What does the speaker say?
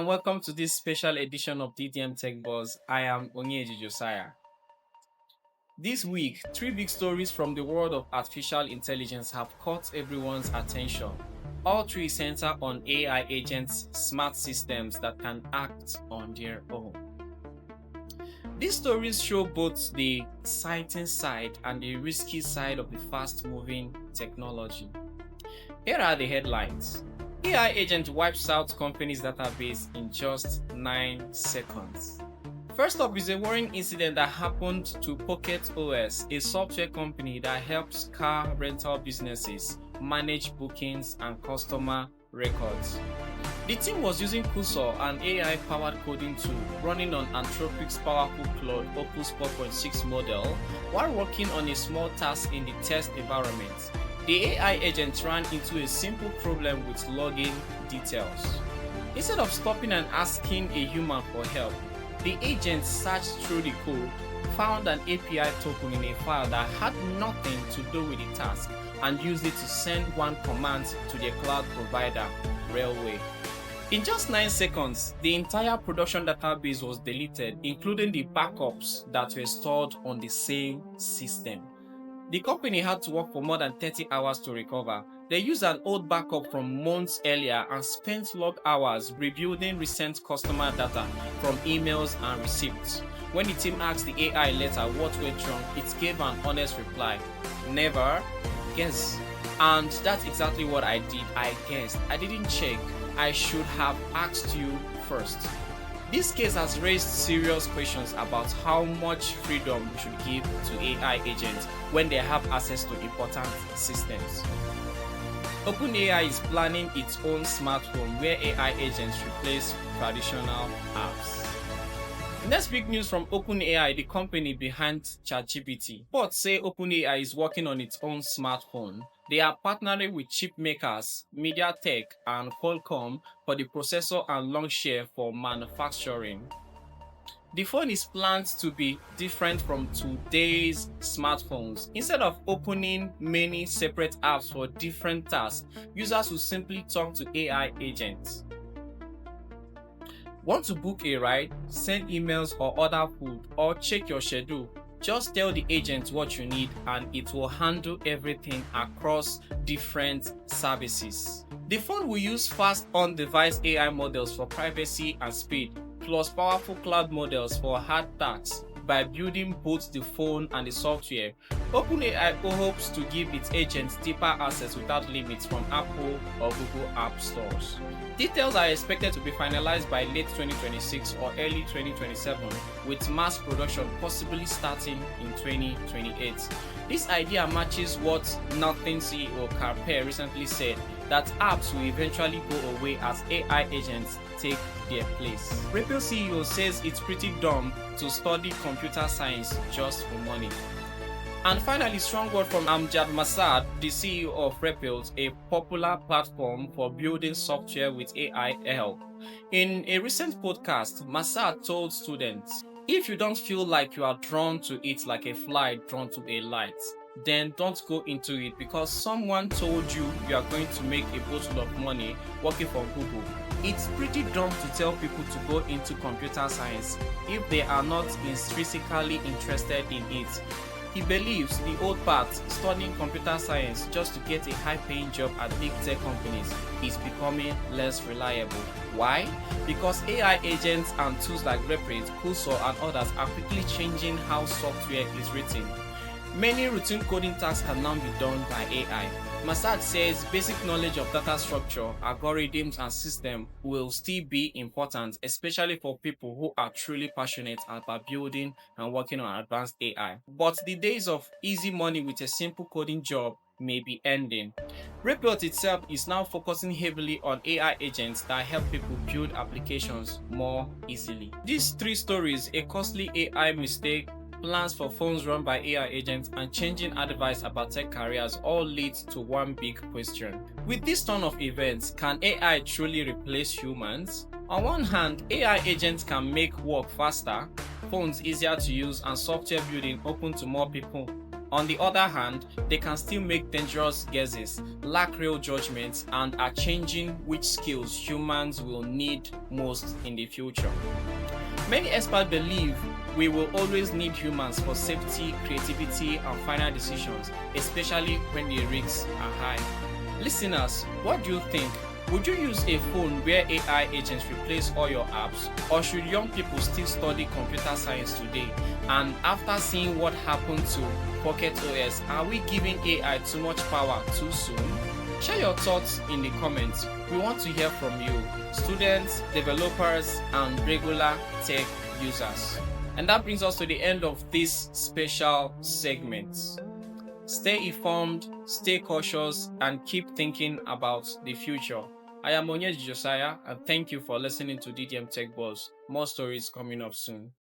and welcome to this special edition of DDM Tech Buzz. I am Onyeji Josiah. This week, three big stories from the world of artificial intelligence have caught everyone's attention. All three center on AI agents, smart systems that can act on their own. These stories show both the exciting side and the risky side of the fast-moving technology. Here are the headlines. AI agent wipes out company's database in just 9 seconds. First up is a worrying incident that happened to PocketOS, a software company that helps car rental businesses manage bookings and customer records. The team was using Cursor, an AI-powered coding tool running on Anthropic's powerful Claude Opus 4.6 model, while working on a small task in the test environment. The AI agent ran into a simple problem with login details. Instead of stopping and asking a human for help, the agent searched through the code, found an API token in a file that had nothing to do with the task, and used it to send one command to the cloud provider, Railway. In just 9 seconds, the entire production database was deleted, including the backups that were stored on the same system. The company had to work for more than 30 hours to recover. They used an old backup from months earlier and spent log hours rebuilding recent customer data from emails and receipts. When the team asked the AI later what went wrong, it gave an honest reply: never guess. And that's exactly what I did. I guessed. I didn't check. I should have asked you first. This case has raised serious questions about how much freedom we should give to AI agents when they have access to important systems. OpenAI is planning its own smartphone where AI agents replace traditional apps. Next big news from OpenAI, the company behind ChatGPT. Reports say OpenAI is working on its own smartphone. They are partnering with chip makers, MediaTek and Qualcomm for the processor and launch share for manufacturing. The phone is planned to be different from today's smartphones. Instead of opening many separate apps for different tasks, users will simply talk to AI agents. Want to book a ride, send emails or order food, or check your schedule? Just tell the agent what you need and it will handle everything across different services. The phone will use fast on-device AI models for privacy and speed, plus powerful cloud models for hard tasks. By building both the phone and the software, OpenAI hopes to give its agents deeper access without limits from Apple or Google App Stores. Details are expected to be finalized by late 2026 or early 2027, with mass production possibly starting in 2028. This idea matches what Nothing CEO Carper recently said, that apps will eventually go away as AI agents take their place. Replit CEO says it's pretty dumb to study computer science just for money. And finally, strong word from Amjad Masad, the CEO of Replit, a popular platform for building software with AI help. In a recent podcast, Masad told students, if you don't feel like you are drawn to it like a fly drawn to a light, then don't go into it because someone told you you are going to make a boatload of money working for Google. It's pretty dumb to tell people to go into computer science if they are not intrinsically interested in it. He believes the old path, studying computer science just to get a high-paying job at big tech companies, is becoming less reliable. Why? Because AI agents and tools like Replit, Cursor and others are quickly changing how software is written. Many routine coding tasks can now be done by AI. Masad says basic knowledge of data structure, algorithms, and systems will still be important, especially for people who are truly passionate about building and working on advanced AI. But the days of easy money with a simple coding job may be ending. Replit itself is now focusing heavily on AI agents that help people build applications more easily. These three stories, a costly AI mistake, plans for phones run by AI agents, and changing advice about tech careers all lead to one big question. With this turn of events, can AI truly replace humans? On one hand, AI agents can make work faster, phones easier to use, and software building open to more people. On the other hand, they can still make dangerous guesses, lack real judgments, and are changing which skills humans will need most in the future. Many experts believe we will always need humans for safety, creativity, and final decisions, especially when the risks are high. Listeners, what do you think? Would you use a phone where AI agents replace all your apps, or should young people still study computer science today? And after seeing what happened to PocketOS, are we giving AI too much power too soon? Share your thoughts in the comments. We want to hear from you, students, developers, and regular tech users. And that brings us to the end of this special segment. Stay informed, stay cautious, and keep thinking about the future. I am Onyeji Josiah, and thank you for listening to DDM Tech Buzz. More stories coming up soon.